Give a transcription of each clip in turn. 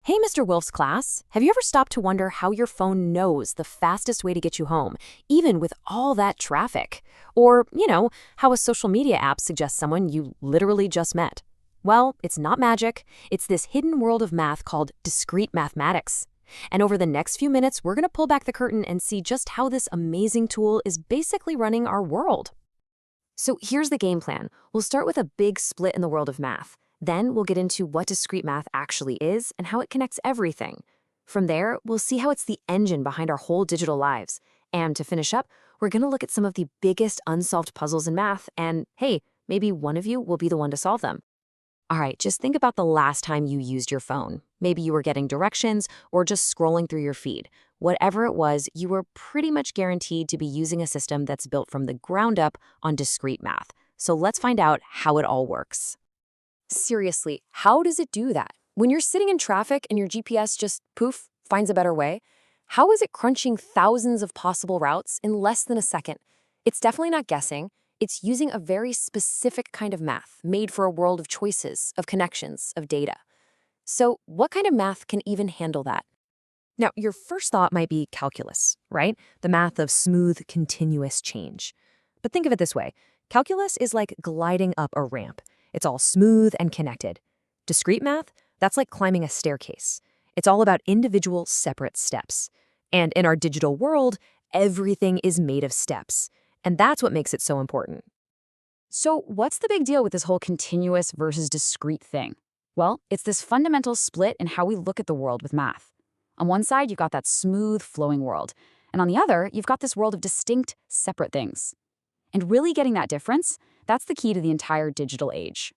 Hey, Mr. Wolf's class, have you ever stopped to wonder how your phone knows the fastest way to get you home, even with all that traffic? Or, how a social media app suggests someone you literally just met? Well, it's not magic. It's this hidden world of math called discrete mathematics. And over the next few minutes, we're going to pull back the curtain and see just how this amazing tool is basically running our world. So here's the game plan. We'll start with a big split in the world of math. Then we'll get into what discrete math actually is and how it connects everything. From there, we'll see how it's the engine behind our whole digital lives. And to finish up, we're going to look at some of the biggest unsolved puzzles in math, and hey, maybe one of you will be the one to solve them. All right, just think about the last time you used your phone. Maybe you were getting directions or just scrolling through your feed. Whatever it was, you were pretty much guaranteed to be using a system that's built from the ground up on discrete math. So let's find out how it all works. Seriously, how does it do that? When you're sitting in traffic and your GPS just, poof, finds a better way, how is it crunching thousands of possible routes in less than a second? It's definitely not guessing. It's using a very specific kind of math made for a world of choices, of connections, of data. So what kind of math can even handle that? Now, your first thought might be calculus, right? The math of smooth, continuous change. But think of it this way. Calculus is like gliding up a ramp. It's all smooth and connected. Discrete math, that's like climbing a staircase. It's all about individual, separate steps. And in our digital world, everything is made of steps. And that's what makes it so important. So what's the big deal with this whole continuous versus discrete thing? Well, it's this fundamental split in how we look at the world with math. On one side, you've got that smooth, flowing world. And on the other, you've got this world of distinct, separate things. And really getting that difference, that's the key to the entire digital age.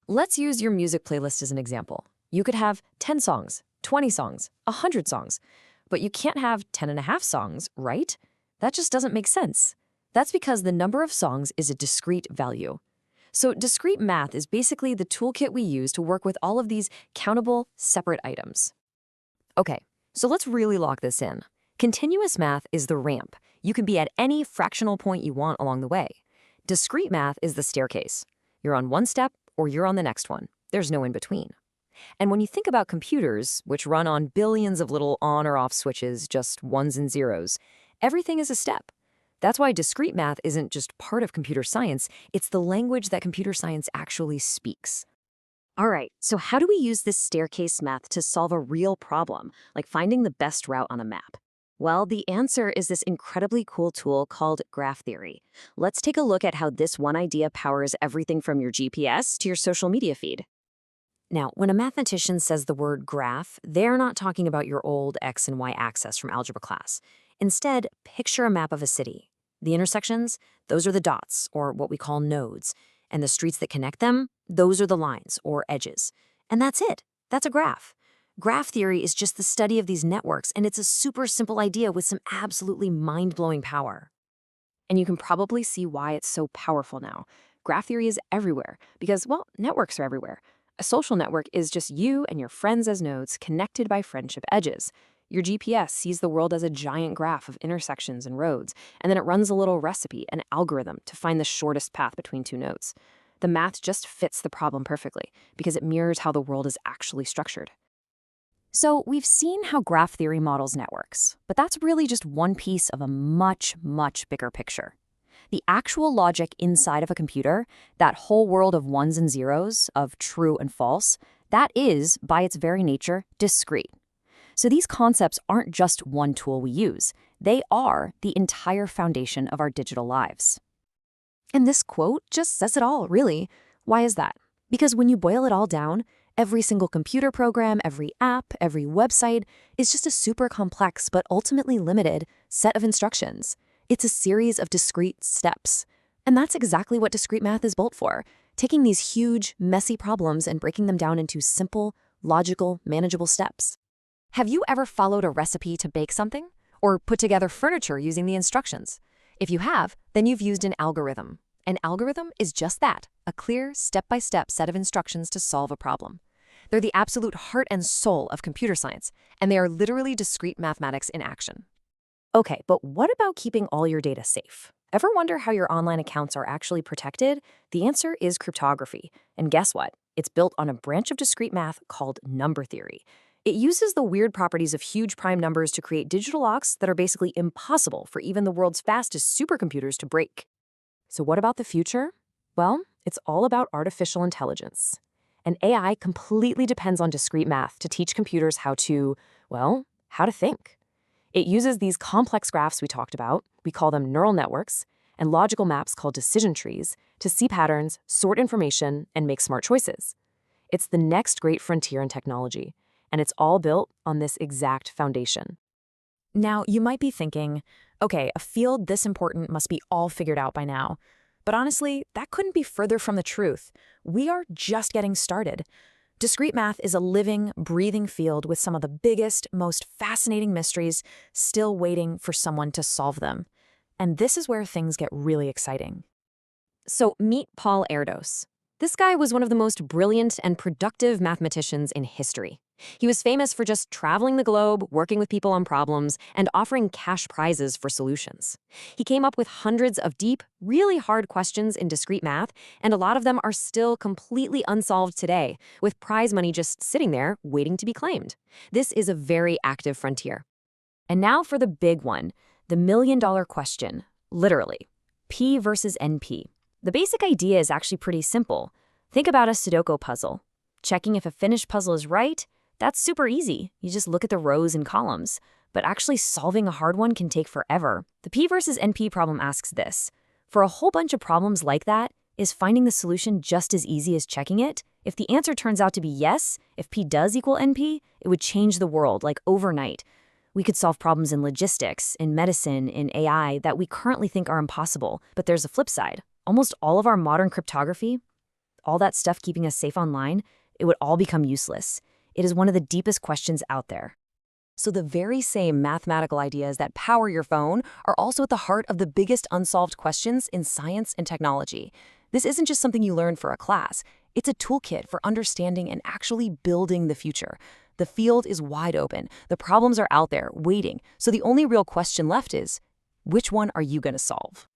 Let's use your music playlist as an example. You could have 10 songs, 20 songs, 100 songs, but you can't have 10 and a half songs, right? That just doesn't make sense. That's because the number of songs is a discrete value. So discrete math is basically the toolkit we use to work with all of these countable, separate items. Okay, so let's really lock this in. Continuous math is the ramp. You can be at any fractional point you want along the way. Discrete math is the staircase. You're on one step or you're on the next one. There's no in between. And when you think about computers, which run on billions of little on or off switches, just ones and zeros, everything is a step. That's why discrete math isn't just part of computer science, it's the language that computer science actually speaks. All right, so how do we use this staircase math to solve a real problem, like finding the best route on a map? Well, the answer is this incredibly cool tool called graph theory. Let's take a look at how this one idea powers everything from your GPS to your social media feed. Now, when a mathematician says the word graph, they're not talking about your old x and y axis from algebra class. Instead, picture a map of a city. The intersections, those are the dots, or what we call nodes. And the streets that connect them, those are the lines, or edges. And that's it. That's a graph. Graph theory is just the study of these networks, and it's a super simple idea with some absolutely mind-blowing power. And you can probably see why it's so powerful now. Graph theory is everywhere because, well, networks are everywhere. A social network is just you and your friends as nodes connected by friendship edges. Your GPS sees the world as a giant graph of intersections and roads, and then it runs a little recipe, an algorithm, to find the shortest path between two nodes. The math just fits the problem perfectly because it mirrors how the world is actually structured. So we've seen how graph theory models networks, but that's really just one piece of a much, much bigger picture. The actual logic inside of a computer, that whole world of ones and zeros, of true and false, that is, by its very nature, discrete. So these concepts aren't just one tool we use. They are the entire foundation of our digital lives. And this quote just says it all, really. Why is that? Because when you boil it all down, every single computer program, every app, every website is just a super complex but ultimately limited set of instructions. It's a series of discrete steps. And that's exactly what discrete math is built for, taking these huge, messy problems and breaking them down into simple, logical, manageable steps. Have you ever followed a recipe to bake something? Or put together furniture using the instructions? If you have, then you've used an algorithm. An algorithm is just that, a clear, step-by-step set of instructions to solve a problem. They're the absolute heart and soul of computer science, and they are literally discrete mathematics in action. Okay, but what about keeping all your data safe? Ever wonder how your online accounts are actually protected? The answer is cryptography. And guess what? It's built on a branch of discrete math called number theory. It uses the weird properties of huge prime numbers to create digital locks that are basically impossible for even the world's fastest supercomputers to break. So what about the future? Well, it's all about artificial intelligence. And AI completely depends on discrete math to teach computers how to, well, how to think. It uses these complex graphs we talked about, we call them neural networks, and logical maps called decision trees to see patterns, sort information, and make smart choices. It's the next great frontier in technology, and it's all built on this exact foundation. Now, you might be thinking, okay, a field this important must be all figured out by now. But honestly, that couldn't be further from the truth. We are just getting started. Discrete math is a living, breathing field with some of the biggest, most fascinating mysteries still waiting for someone to solve them. And this is where things get really exciting. So meet Paul Erdos. This guy was one of the most brilliant and productive mathematicians in history. He was famous for just traveling the globe, working with people on problems, and offering cash prizes for solutions. He came up with hundreds of deep, really hard questions in discrete math, and a lot of them are still completely unsolved today, with prize money just sitting there waiting to be claimed. This is a very active frontier. And now for the big one, the million-dollar question, literally, P versus NP. The basic idea is actually pretty simple. Think about a Sudoku puzzle. Checking if a finished puzzle is right, that's super easy. You just look at the rows and columns. But actually solving a hard one can take forever. The P versus NP problem asks this. For a whole bunch of problems like that, is finding the solution just as easy as checking it? If the answer turns out to be yes, if P does equal NP, it would change the world, like overnight. We could solve problems in logistics, in medicine, in AI that we currently think are impossible. But there's a flip side. Almost all of our modern cryptography, all that stuff keeping us safe online, it would all become useless. It is one of the deepest questions out there. So the very same mathematical ideas that power your phone are also at the heart of the biggest unsolved questions in science and technology. This isn't just something you learn for a class. It's a toolkit for understanding and actually building the future. The field is wide open. The problems are out there, waiting. So the only real question left is, which one are you going to solve?